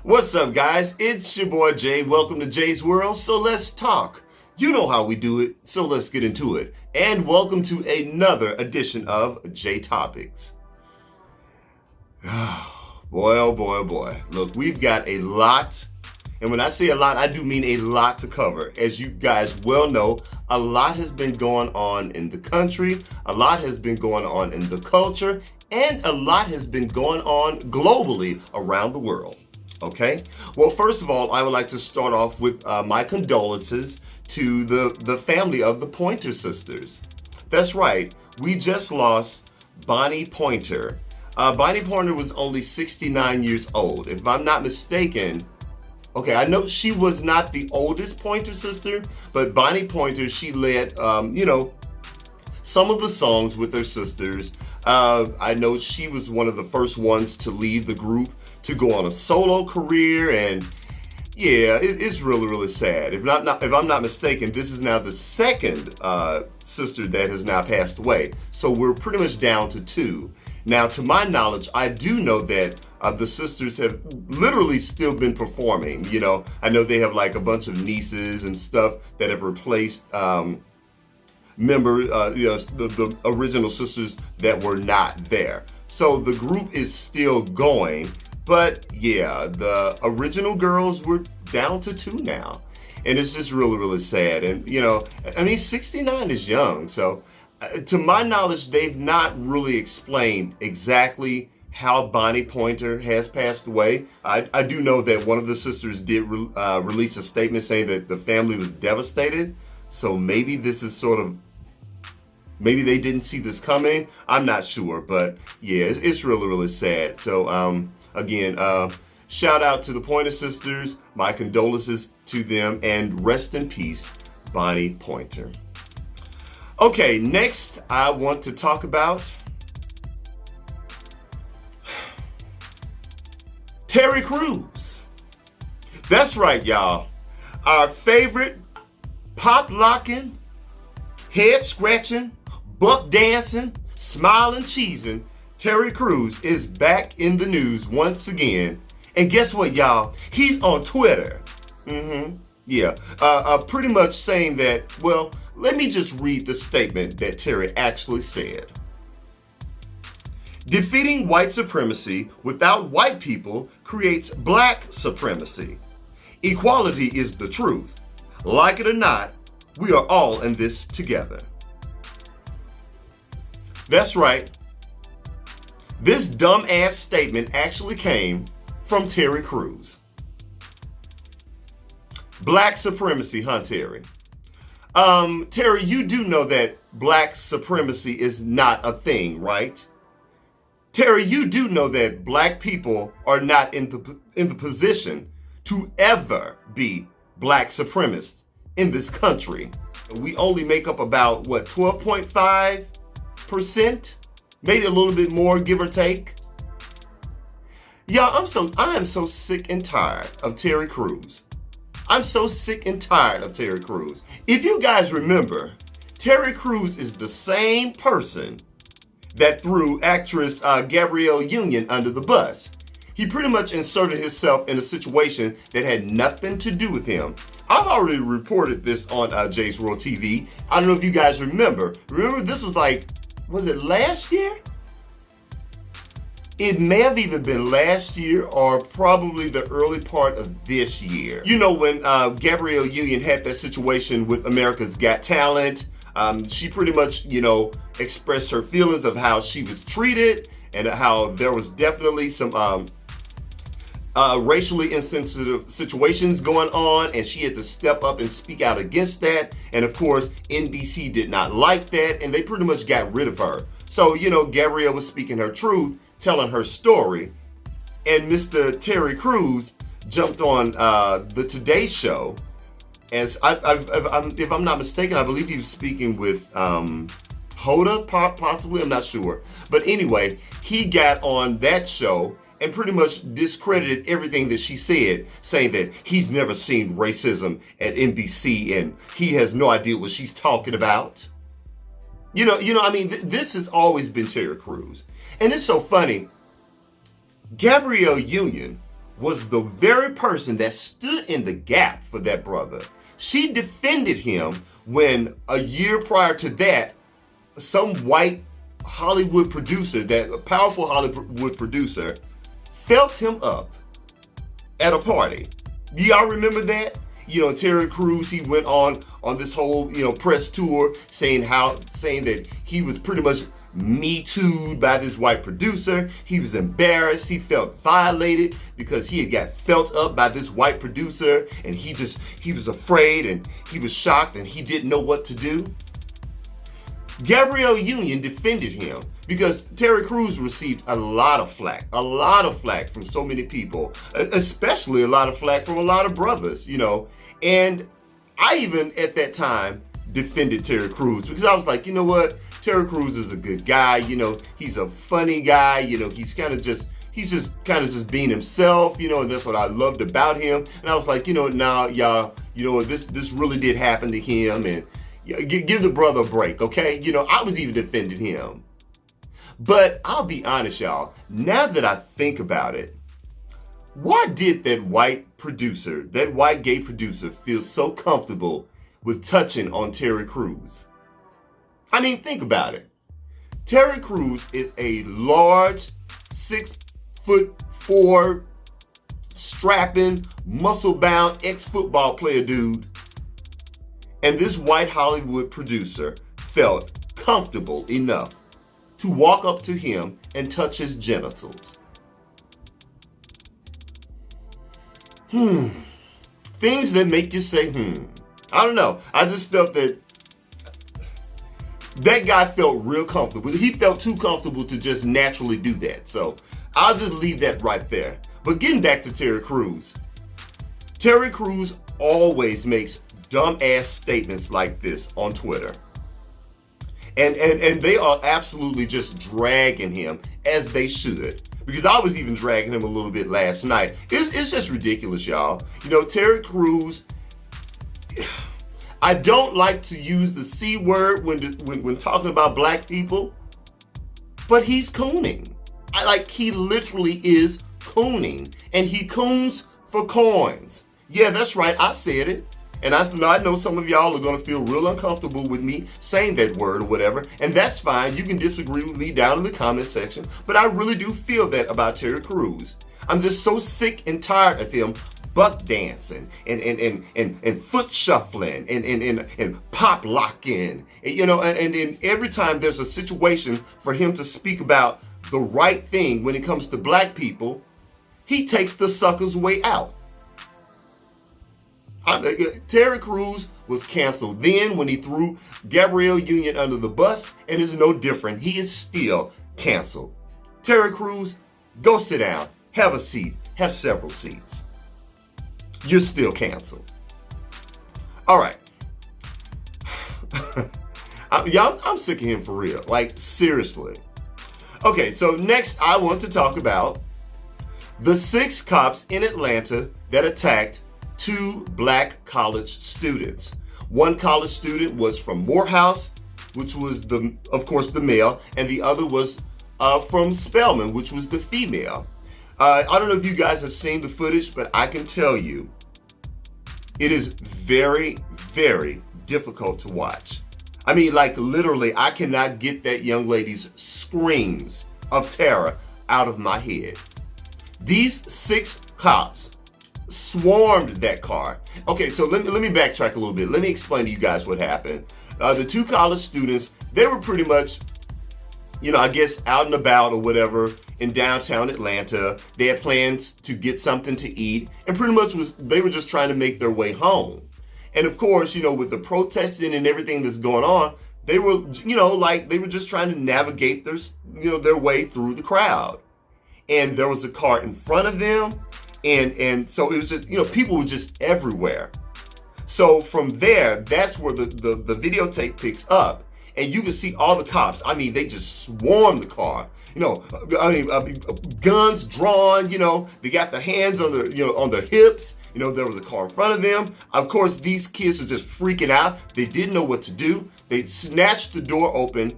What's up, guys? It's your boy Jay. Welcome to Jay's World. So let's talk. You know how we do it, so let's get into it. And welcome to another edition of Jaitopics. Boy, oh boy, oh boy. Look, we've got a lot. And when I say a lot, I do mean a lot to cover. As you guys well know, a lot has been going on in the country, a lot has been going on in the culture, and a lot has been going on globally around the world. Okay? Well, first of all, I would like to start off with my condolences to the family of the Pointer sisters. That's right, we just lost Bonnie Pointer. Bonnie Pointer was only 69 years old. If I'm not mistaken, okay, I know she was not the oldest Pointer sister, but Bonnie Pointer, she led, some of the songs with her sisters. I know she was one of the first ones to leave the group to go on a solo career, and yeah, it's really, really sad. If I'm not mistaken, this is now the second sister that has now passed away. So we're pretty much down to two. Now, to my knowledge, I do know that the sisters have literally still been performing. You know, I know they have like a bunch of nieces and stuff that have replaced the original sisters that were not there. So the group is still going, but yeah, the original girls were down to two now. And it's just really, really sad. And, you know, I mean, 69 is young. So to my knowledge, they've not really explained exactly how Bonnie Pointer has passed away. I do know that one of the sisters did release a statement saying that the family was devastated. So maybe this is maybe they didn't see this coming. I'm not sure, but yeah, it's really, really sad. So again, shout out to the Pointer sisters. My condolences to them, and rest in peace, Bonnie Pointer. Okay, next I want to talk about Terrycrews. That's right, y'all. Our favorite pop-locking, head-scratching, buck-dancing, smiling, cheesing Terrycrews is back in the news once again. And guess what, y'all? He's on Twitter. Yeah. Pretty much saying that, well, let me just read the statement that Terry actually said. Defeating white supremacy without white people creates black supremacy. Equality is the truth. Like it or not, we are all in this together. That's right. This dumbass statement actually came from Terrycrews. Black supremacy, huh, Terry? Terry, you do know that black supremacy is not a thing, right? Terry, you do know that black people are not in the position to ever be black supremacists in this country. We only make up about, what, 12.5%? Maybe a little bit more, give or take. Y'all, I am so sick and tired of Terrycrews. I'm so sick and tired of Terrycrews. If you guys remember, Terrycrews is the same person that threw actress Gabrielle Union under the bus. He pretty much inserted himself in a situation that had nothing to do with him. I've already reported this on Jay's World TV. I don't know if you guys remember. Remember, this was like, was it last year? It may have even been last year or probably the early part of this year. You know, when Gabrielle Union had that situation with America's Got Talent, she pretty much, you know, expressed her feelings of how she was treated and how there was definitely some racially insensitive situations going on, and she had to step up and speak out against that. And of course, NBC did not like that, and they pretty much got rid of her. So, you know, Gabrielle was speaking her truth, telling her story, and Mr. Terrycrews jumped on the Today Show. As if I'm not mistaken, I believe he was speaking with Hoda, possibly, I'm not sure. But anyway, he got on that show and pretty much discredited everything that she said, saying that he's never seen racism at NBC and he has no idea what she's talking about. You know, I mean, this has always been Terrycrews. And it's so funny. Gabrielle Union was the very person that stood in the gap for that brother. She defended him when a year prior to that, some white Hollywood producer, that a powerful Hollywood producer, felt him up at a party. Y'all remember that? Terry Crews, he went on this whole, press tour saying that he was pretty much Me Too'd by this white producer. He was embarrassed. He felt violated because he had got felt up by this white producer, and he was afraid and he was shocked and he didn't know what to do. Gabrielle Union defended him because Terry Crews received a lot of flack from so many people, especially a lot of flack from a lot of brothers, And I even at that time defended Terry Crews because I was like, you know what? Terry Crews is a good guy. He's a funny guy. He's just being himself. And that's what I loved about him. And I was like, now y'all, this really did happen to him, and give the brother a break, okay? I was even defending him. But I'll be honest, y'all. Now that I think about it, why did that white gay producer, feel so comfortable with touching on Terry Crews? I mean, think about it. Terry Crews is a large, 6'4", strapping, muscle-bound ex-football player dude. And this white Hollywood producer felt comfortable enough to walk up to him and touch his genitals. Things that make you say, I don't know. I just felt that guy felt real comfortable. He felt too comfortable to just naturally do that. So I'll just leave that right there. But getting back to Terry Crews. Terry Crews always makes dumb-ass statements like this on Twitter. And they are absolutely just dragging him, as they should. Because I was even dragging him a little bit last night. It's just ridiculous, y'all. Terry Crews, I don't like to use the C word when talking about black people, but he's cooning. He literally is cooning. And he coons for coins. Yeah, that's right, I said it. And I know some of y'all are going to feel real uncomfortable with me saying that word or whatever, and that's fine. You can disagree with me down in the comment section, but I really do feel that about Terry Crews. I'm just so sick and tired of him buck dancing and foot shuffling and pop locking. And every time there's a situation for him to speak about the right thing when it comes to black people, he takes the sucker's way out. Terry Crews was canceled then when he threw Gabrielle Union under the bus, and it's no different. He is still canceled. Terry Crews, go sit down, have a seat, have several seats. You're still canceled. All right. I'm sick of him for real. Seriously. Okay, so next I want to talk about the 6 cops in Atlanta that attacked 2 black college students. One college student was from Morehouse, which was of course the male, and the other was from Spelman, which was the female. I don't know if you guys have seen the footage, but I can tell you, it is very, very difficult to watch. I mean, literally, I cannot get that young lady's screams of terror out of my head. These 6 cops swarmed that car. Okay, so let me backtrack a little bit. Let me explain to you guys what happened. The 2 college students, they were pretty much, I guess out and about or whatever in downtown Atlanta. They had plans to get something to eat, and pretty much they were just trying to make their way home. And of course, with the protesting and everything that's going on, they were, they were just trying to navigate their way through the crowd. And there was a car in front of them. And so it was just, people were just everywhere. So from there, that's where the videotape picks up. And you can see all the cops. I mean, they just swarmed the car. Guns drawn, they got their hands on their hips. There was a car in front of them. Of course, these kids are just freaking out. They didn't know what to do. They snatched the door open,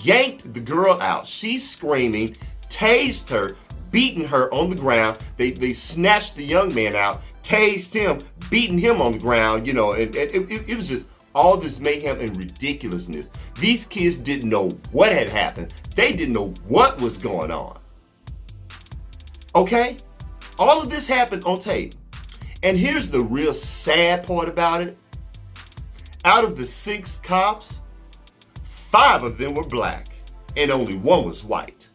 yanked the girl out. She's screaming, tased her, beating her on the ground. They snatched the young man out, tased him, beating him on the ground, and it was just all this mayhem and ridiculousness. These kids didn't know what had happened. They didn't know what was going on. Okay? All of this happened on tape. And here's the real sad part about it. Out of the 6 cops, 5 of them were black and only 1 was white.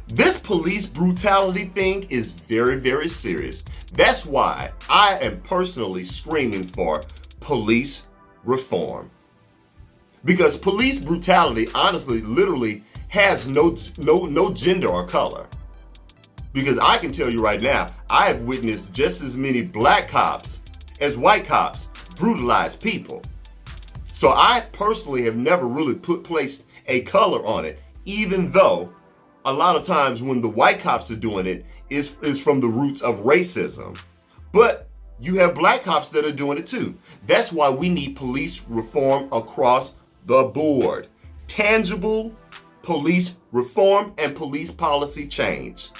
This police brutality thing is very, very serious. That's why I am personally screaming for police reform. Because police brutality, honestly, literally has no gender or color. Because I can tell you right now, I have witnessed just as many black cops as white cops brutalize people. So I personally have never really placed a color on it, even though a lot of times when the white cops are doing it is from the roots of racism. But you have black cops that are doing it too. That's why we need police reform across the board. Tangible police reform and police policy change.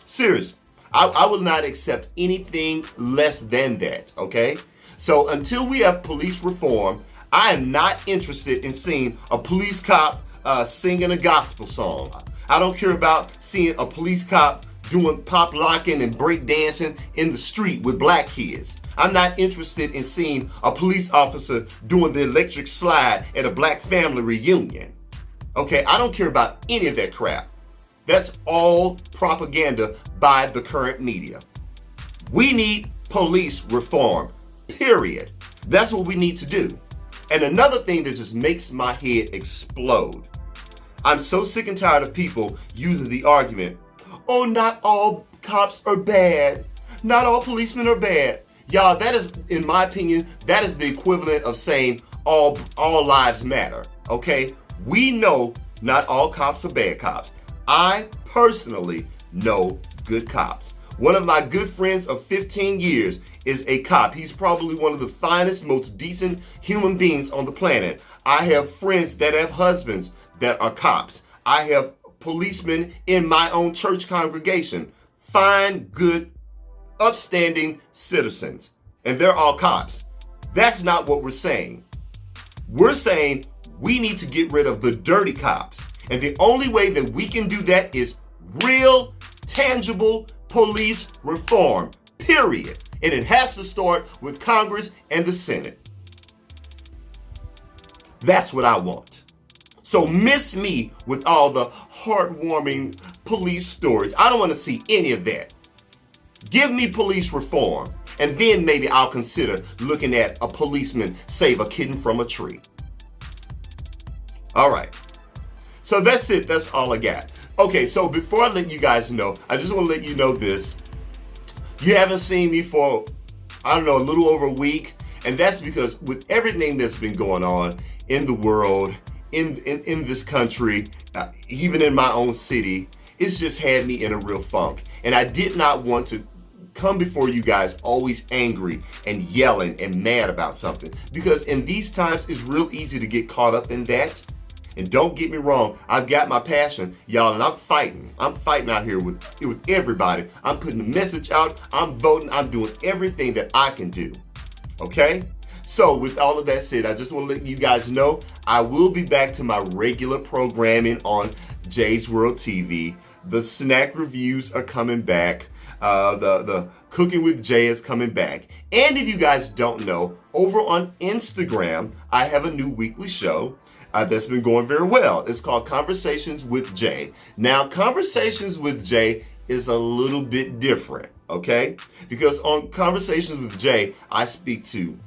Serious. I will not accept anything less than that, okay? So until we have police reform, I am not interested in seeing a police cop singing a gospel song. I don't care about seeing a police cop doing pop locking and break dancing in the street with black kids. I'm not interested in seeing a police officer doing the electric slide at a black family reunion. Okay, I don't care about any of that crap. That's all propaganda by the current media. We need police reform, period. That's what we need to do. And another thing that just makes my head explode. I'm so sick and tired of people using the argument, oh, not all cops are bad. Not all policemen are bad. Y'all, that is, in my opinion, that is the equivalent of saying all lives matter, okay? We know not all cops are bad cops. I personally know good cops. One of my good friends of 15 years is a cop. He's probably one of the finest, most decent human beings on the planet. I have friends that have husbands that are cops. I have policemen in my own church congregation. Fine, good, upstanding citizens. And they're all cops. That's not what we're saying. We're saying we need to get rid of the dirty cops. And the only way that we can do that is real, tangible police reform, period. And it has to start with Congress and the Senate. That's what I want. So miss me with all the heartwarming police stories. I don't want to see any of that. Give me police reform, and then maybe I'll consider looking at a policeman save a kitten from a tree. All right. So that's it. That's all I got. Okay, so before I let you guys know, I just want to let you know this. You haven't seen me for, I don't know, a little over a week. And that's because with everything that's been going on in the world, in this country, even in my own city, it's just had me in a real funk. And I did not want to come before you guys always angry and yelling and mad about something. Because in these times, it's real easy to get caught up in that. And don't get me wrong, I've got my passion, y'all, and I'm fighting. I'm fighting out here with everybody. I'm putting the message out. I'm voting. I'm doing everything that I can do. Okay? So with all of that said, I just want to let you guys know I will be back to my regular programming on Jay's World TV. The snack reviews are coming back. The Cooking with Jay is coming back. And if you guys don't know, over on Instagram, I have a new weekly show that's been going very well. It's called Conversations with Jay. Now, Conversations with Jay is a little bit different, okay? Because on Conversations with Jay, I speak to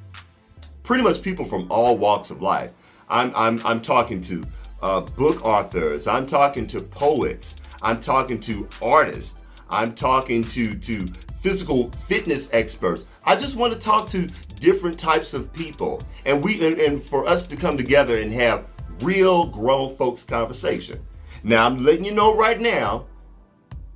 pretty much people from all walks of life. I'm talking to book authors. I'm talking to poets. I'm talking to artists. I'm talking to physical fitness experts. I just want to talk to different types of people, and for us to come together and have real grown folks conversation. Now, I'm letting you know right now,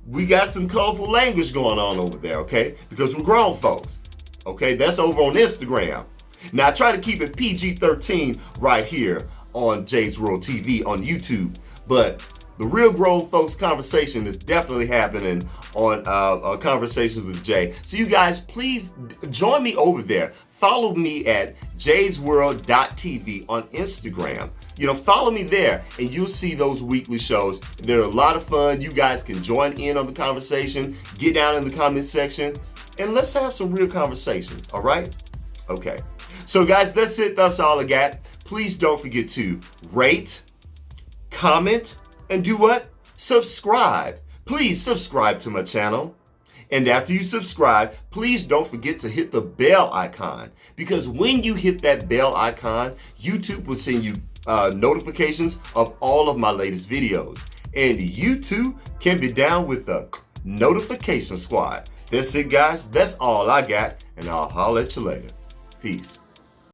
we got some colorful language going on over there, okay? Because we're grown folks, okay? That's over on Instagram. Now, I try to keep it PG-13 right here on Jay's World TV on YouTube, but The real grown folks conversation is definitely happening on Conversations with Jay. So you guys, please join me over there. Follow me at jaysworld.tv on Instagram. Follow me there and you'll see those weekly shows. They're a lot of fun. You guys can join in on the conversation, get down in the comment section, and let's have some real conversation, all right? Okay. So guys, that's it. That's all I got. Please don't forget to rate, comment, and do what? Subscribe. Please subscribe to my channel. And after you subscribe, please don't forget to hit the bell icon, because when you hit that bell icon, YouTube will send you notifications of all of my latest videos. And you too can be down with the notification squad. That's it, guys. That's all I got, and I'll holler at you later. Peace.